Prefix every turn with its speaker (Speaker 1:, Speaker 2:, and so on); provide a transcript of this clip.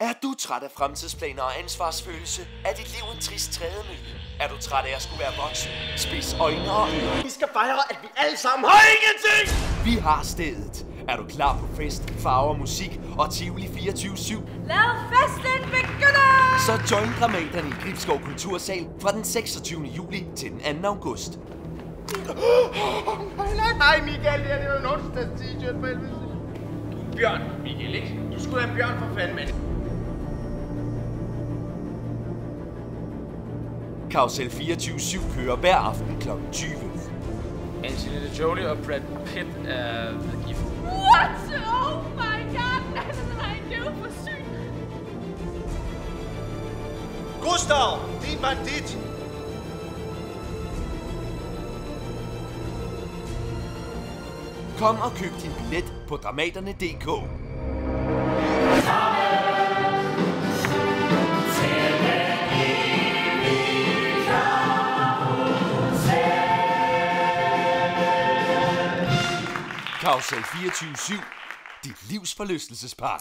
Speaker 1: Er du træt af fremtidsplaner og ansvarsfølelse? Er dit liv en trist trædemølle? Er du træt af at skulle være voksen? Spids øjne og ører.
Speaker 2: Vi skal fejre, at vi alle sammen har ingenting!
Speaker 1: Vi har stedet. Er du klar på fest, farver, musik og Tivoli 24/7?
Speaker 3: Lad festen begynde!
Speaker 1: Så join Dramaterne i Gribskov Kultursal fra den 26. juli til den 2. august.
Speaker 2: Nej, Michael, det er jo en onsdags t-shirt for helvede. Du er bjørn, Michael, ikke? Du skulle have en bjørn for fanden, mand.
Speaker 1: Karusel 24/7 kører hver aften kl. 20.
Speaker 4: Angelina Jolie og Brad Pitt er gift.
Speaker 3: What? Oh my god! Nej, det er jo for sygt.
Speaker 2: Gustav, din bandit!
Speaker 1: Kom og køb din billet på Dramaterne.dk. Karusel 24/7. Dit livs forlystelsespark.